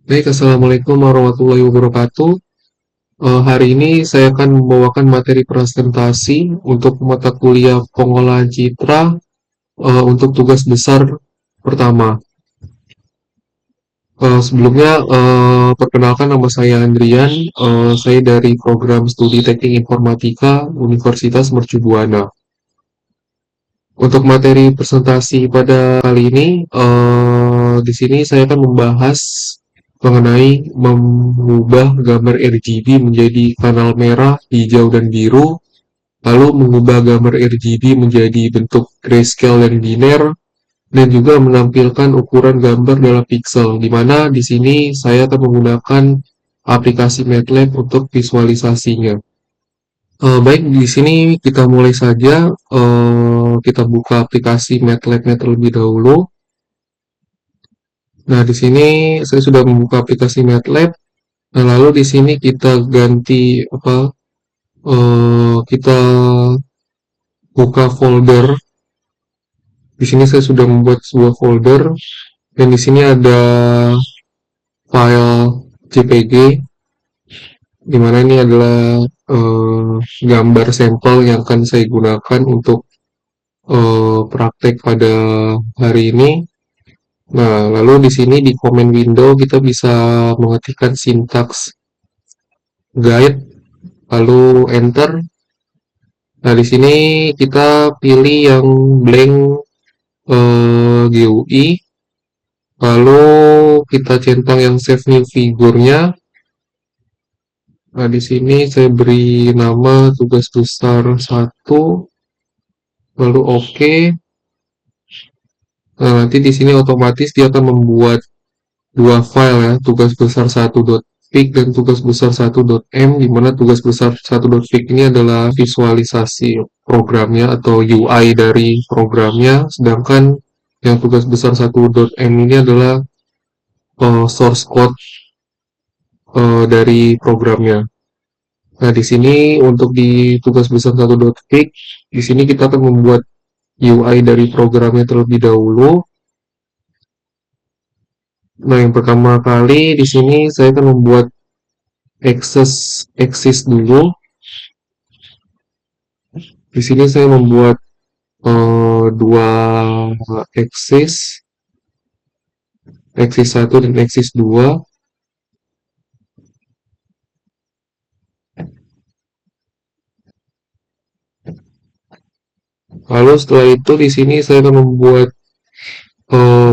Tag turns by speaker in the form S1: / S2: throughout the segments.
S1: Baik, Assalamualaikum warahmatullahi wabarakatuh. Hari ini saya akan membawakan materi presentasi untuk mata kuliah pengolahan citra untuk tugas besar pertama. Sebelumnya, perkenalkan nama saya Andrian. Saya dari program studi Teknik Informatika Universitas Mercu Buana. Untuk materi presentasi pada kali ini, di sini saya akan membahas mengenai mengubah gambar RGB menjadi kanal merah, hijau, dan biru, lalu mengubah gambar RGB menjadi bentuk grayscale dan biner, dan juga menampilkan ukuran gambar dalam pixel, di mana di sini saya akan menggunakan aplikasi MATLAB untuk visualisasinya. Baik, di sini kita mulai saja. Kita buka aplikasi MATLAB-nya terlebih dahulu. Nah, di sini saya sudah membuka aplikasi MATLAB. Nah, lalu di sini kita ganti apa? Kita buka folder. Di sini saya sudah membuat sebuah folder dan di sini ada file JPG di mana ini adalah gambar sampel yang akan saya gunakan untuk praktek pada hari ini. Nah, lalu di sini di command window kita bisa mengetikkan sintaks guide, lalu enter. Nah, di sini kita pilih yang blank GUI, lalu kita centang yang save new figure-nya. Nah, di sini saya beri nama tugas besar 1, lalu oke. Nah, nanti di sini otomatis dia akan membuat dua file ya, tugas besar 1.fig dan tugas besar 1.m, di mana tugas besar 1.fig ini adalah visualisasi programnya atau UI dari programnya, sedangkan yang tugas besar 1.m ini adalah source code dari programnya. Nah, di sini untuk di tugas besar 1.fig, di sini kita akan membuat UI dari programnya terlebih dahulu. Nah, yang pertama kali di sini saya akan membuat axis dulu. Di sini saya membuat dua axis, axis 1 dan axis 2. Lalu setelah itu di sini saya akan membuat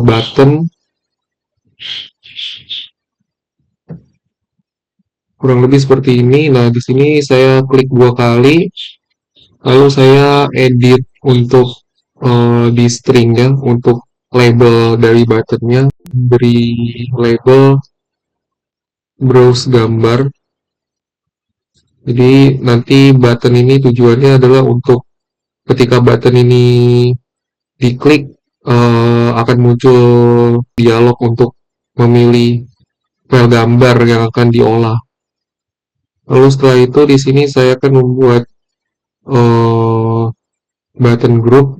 S1: button kurang lebih seperti ini. Nah, di sini saya klik dua kali, lalu saya edit untuk di string ya, untuk label dari buttonnya, beri label browse gambar. Jadi nanti button ini tujuannya adalah untuk ketika button ini diklik akan muncul dialog untuk memilih file gambar yang akan diolah. Lalu setelah itu di sini saya akan membuat uh, button group.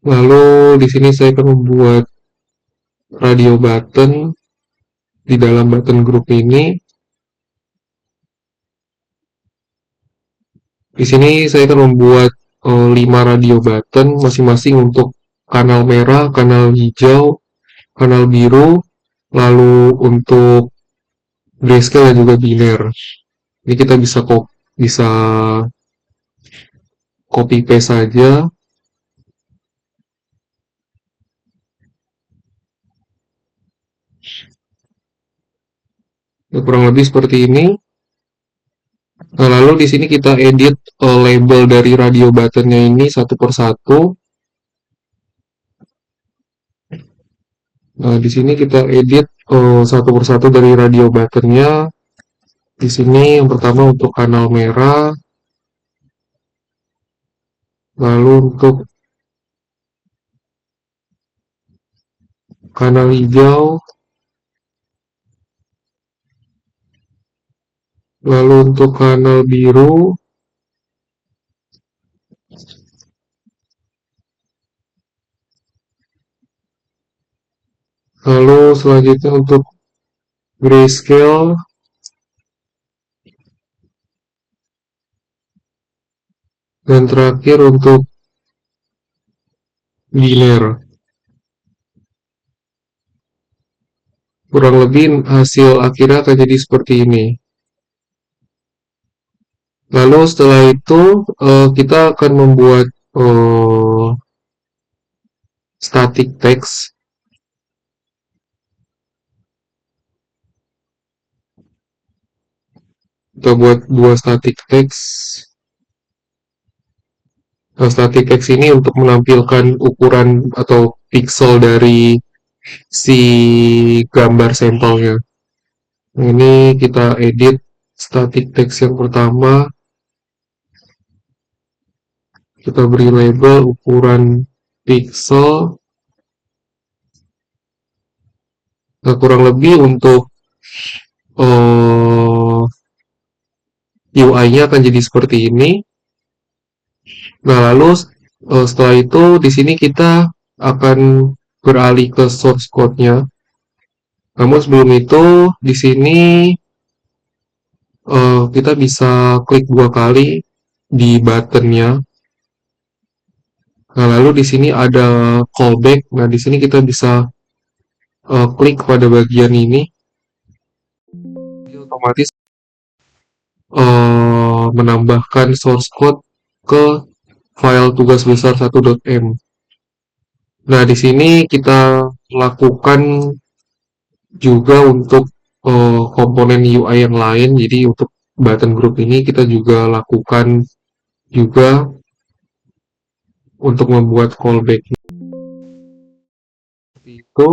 S1: Lalu di sini saya akan membuat radio button di dalam button group ini. Di sini saya akan membuat 5 radio button masing-masing untuk kanal merah, kanal hijau, kanal biru, lalu untuk grayscale dan juga biner. Ini kita bisa copy paste saja. Ya, kurang lebih seperti ini. Nah, lalu di sini kita edit label dari radio buttonnya ini satu per satu. Nah, di sini kita edit satu per satu dari radio buttonnya. Di sini yang pertama untuk kanal merah, lalu untuk kanal hijau, lalu untuk kanal biru, Lalu selanjutnya untuk grayscale, dan terakhir untuk biner. Kurang lebih hasil akhirnya akan jadi seperti ini. Lalu setelah itu kita akan membuat eh, static text. Kita buat dua static text. Nah, static text ini untuk menampilkan ukuran atau pixel dari si gambar sampelnya. Nah, ini kita edit static text yang pertama. Kita beri label ukuran pixel. Nah, kurang lebih untuk UI-nya akan jadi seperti ini. Nah, lalu setelah itu di sini kita akan beralih ke source code-nya. Namun sebelum itu di sini kita bisa klik dua kali di buttonnya. Nah, lalu di sini ada callback. Nah, di sini kita bisa klik pada bagian ini. Jadi otomatis menambahkan source code ke file tugas besar 1.m. Nah, di sini kita lakukan juga untuk komponen UI yang lain. Jadi untuk button group ini kita juga lakukan juga untuk membuat callback itu.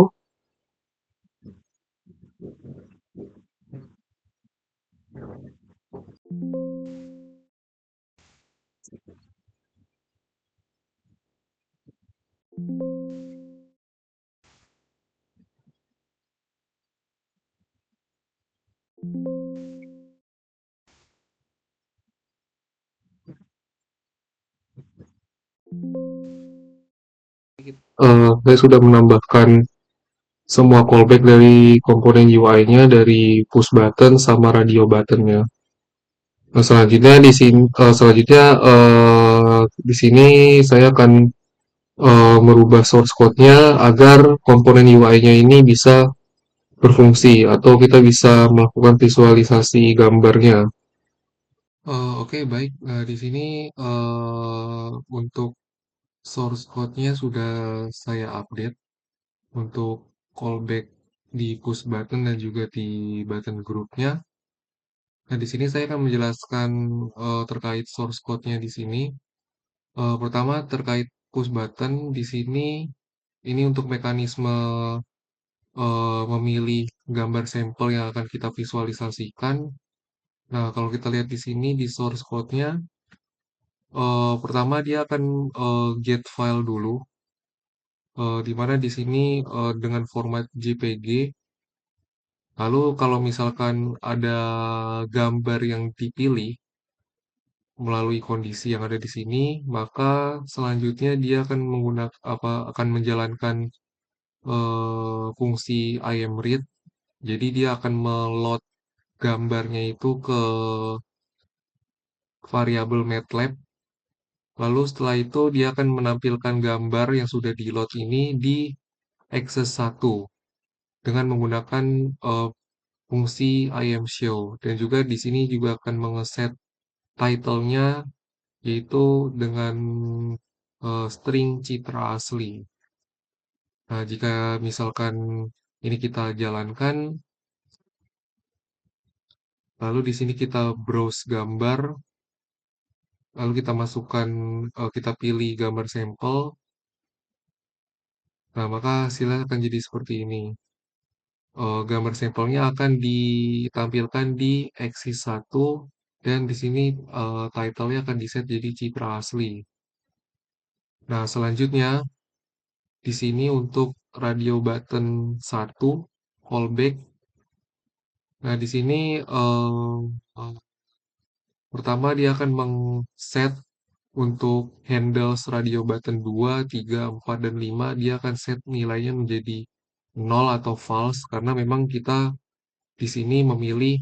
S1: Saya sudah menambahkan semua callback dari komponen UI-nya dari push button sama radio button-nya. Nah, di sini saya akan merubah source code-nya agar komponen UI-nya ini bisa berfungsi atau kita bisa melakukan visualisasi gambarnya. Oke, baik. Nah, di sini untuk source code-nya sudah saya update untuk callback di push button dan juga di button group-nya. Nah, di sini saya akan menjelaskan terkait source code-nya di sini. Pertama terkait push button di sini ini untuk mekanisme memilih gambar sampel yang akan kita visualisasikan. Nah, kalau kita lihat di sini di source code-nya, pertama dia akan get file dulu, di mana di sini dengan format JPG. Lalu kalau misalkan ada gambar yang dipilih melalui kondisi yang ada di sini, maka selanjutnya dia akan akan menjalankan fungsi IMRead. Jadi dia akan meload gambarnya itu ke variabel MATLAB. Lalu setelah itu dia akan menampilkan gambar yang sudah di-load ini di Access 1 dengan menggunakan fungsi IMShow, dan juga di sini juga akan mengeset title-nya yaitu dengan string citra asli. Nah, jika misalkan ini kita jalankan, lalu di sini kita browse gambar, lalu kita masukkan, kita pilih gambar sampel, nah maka hasilnya akan jadi seperti ini. Gambar sampelnya akan ditampilkan di axis 1 dan di sini title-nya akan diset jadi citra asli. Nah, selanjutnya di sini untuk radio button 1 callback. Nah, di sini pertama dia akan set untuk handles radio button 2, 3, 4, dan 5, dia akan set nilainya menjadi nol atau false karena memang kita di sini memilih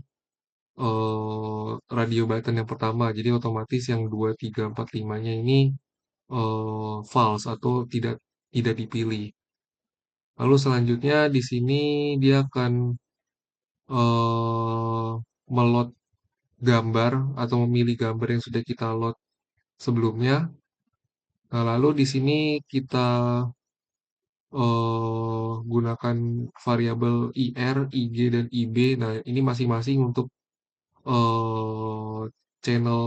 S1: radio button yang pertama. Jadi otomatis yang 2, 3, 4, 5-nya ini false atau tidak dipilih. Lalu selanjutnya di sini dia akan eh, melot gambar atau memilih gambar yang sudah kita load sebelumnya. Nah, lalu di sini kita gunakan variabel IR, IG, dan IB. Nah, ini masing-masing untuk eh, channel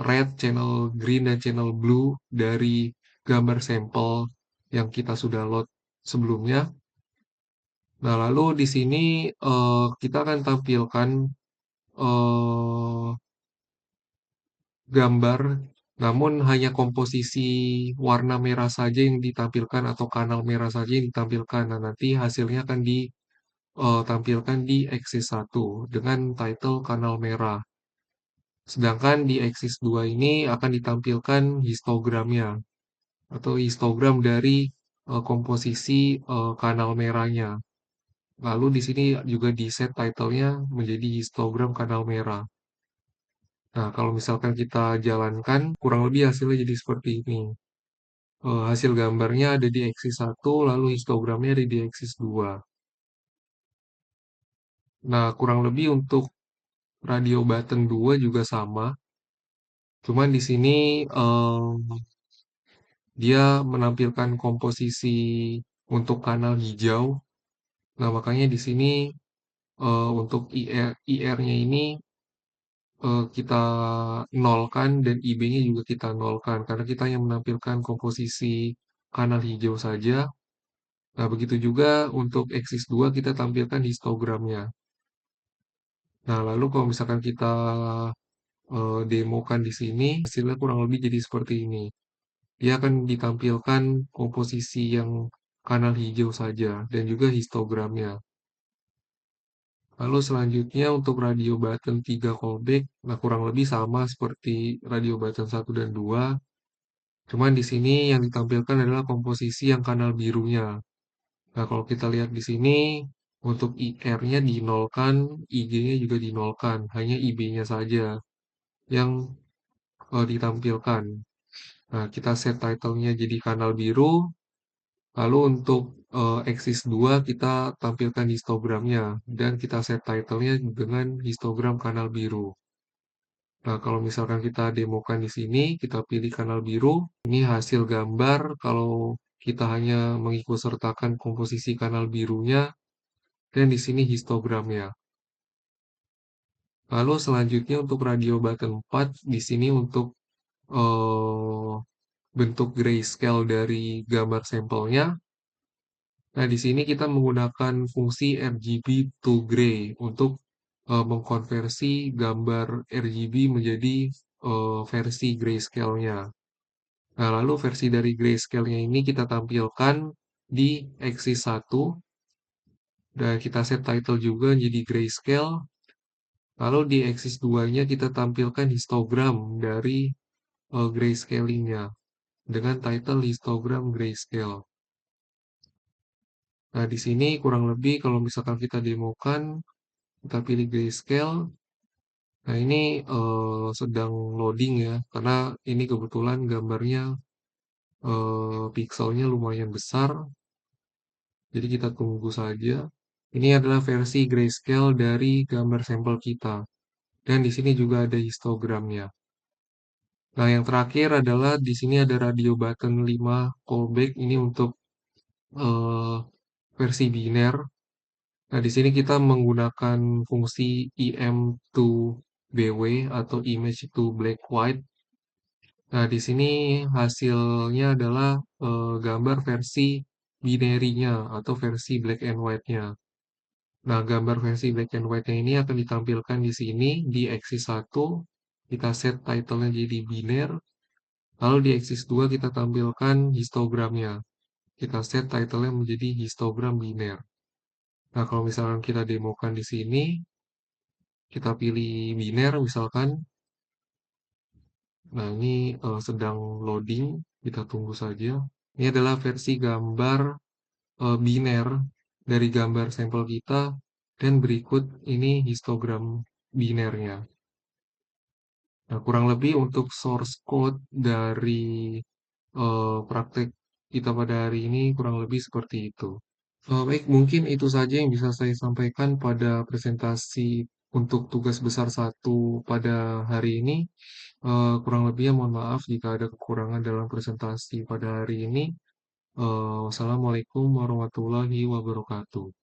S1: red, channel green, dan channel blue dari gambar sampel yang kita sudah load sebelumnya. Nah, lalu di sini kita akan tampilkan eh, gambar, namun hanya komposisi warna merah saja yang ditampilkan atau kanal merah saja yang ditampilkan. Nah, nanti hasilnya akan ditampilkan di axis 1 dengan title kanal merah. Sedangkan di axis 2 ini akan ditampilkan histogramnya atau histogram dari komposisi kanal merahnya. Lalu di sini juga di set title-nya menjadi histogram kanal merah. Nah, kalau misalkan kita jalankan, kurang lebih hasilnya jadi seperti ini. Hasil gambarnya ada di axis 1, lalu histogramnya ada di axis 2. Nah, kurang lebih untuk radio button 2 juga sama. Cuman di sini dia menampilkan komposisi untuk kanal hijau. Nah, makanya di sini untuk IR-nya ini kita nolkan dan IB-nya juga kita nolkan karena kita yang menampilkan komposisi kanal hijau saja. Nah, begitu juga untuk axis 2 kita tampilkan histogramnya. Nah, lalu kalau misalkan kita demokan di sini, hasilnya kurang lebih jadi seperti ini. Dia akan ditampilkan komposisi yang kanal hijau saja dan juga histogramnya. Lalu selanjutnya untuk radio button 3 callback, nah kurang lebih sama seperti radio button 1 dan 2. Cuman di sini yang ditampilkan adalah komposisi yang kanal birunya. Nah, kalau kita lihat di sini, untuk IR-nya dinolkan, IG-nya juga dinolkan, hanya IB-nya saja yang ditampilkan. Nah, kita set title-nya jadi kanal biru, lalu untuk axis 2 kita tampilkan histogramnya, dan kita set title-nya dengan histogram kanal biru. Nah, kalau misalkan kita demokan di sini, kita pilih kanal biru, ini hasil gambar kalau kita hanya mengikutsertakan komposisi kanal birunya, dan di sini histogramnya. Lalu selanjutnya untuk radio button 4, di sini untuk eh, bentuk grayscale dari gambar sampelnya. Nah, di sini kita menggunakan fungsi RGB to gray untuk mengkonversi gambar RGB menjadi versi grayscale-nya. Nah, lalu versi dari grayscale-nya ini kita tampilkan di axis 1 dan kita set title juga jadi grayscale. Lalu di axis 2-nya kita tampilkan histogram dari grayscaling-nya dengan title histogram grayscale. Nah, di sini kurang lebih kalau misalkan kita demokan, kita pilih grayscale. Nah, ini sedang loading ya, karena ini kebetulan gambarnya pixelnya lumayan besar. Jadi kita tunggu saja. Ini adalah versi grayscale dari gambar sampel kita. Dan di sini juga ada histogramnya. Nah, yang terakhir adalah di sini ada radio button 5 callback ini untuk eh, versi biner. Nah, di sini kita menggunakan fungsi EM to BW atau image to black white. Nah, di sini hasilnya adalah gambar versi binary-nya atau versi black and white-nya. Nah, gambar versi black and white-nya ini akan ditampilkan di sini di axis 1. Kita set title-nya jadi biner. Lalu di axis 2 kita tampilkan histogramnya. Kita set title-nya menjadi histogram biner. Nah, kalau misalkan kita demokan di sini, kita pilih biner misalkan. Nah, ini sedang loading. Kita tunggu saja. Ini adalah versi gambar biner dari gambar sampel kita, dan berikut ini histogram binernya. Nah, kurang lebih untuk source code dari praktek kita pada hari ini kurang lebih seperti itu. Baik, mungkin itu saja yang bisa saya sampaikan pada presentasi untuk tugas besar satu pada hari ini. Kurang lebihnya mohon maaf jika ada kekurangan dalam presentasi pada hari ini. Wassalamualaikum warahmatullahi wabarakatuh.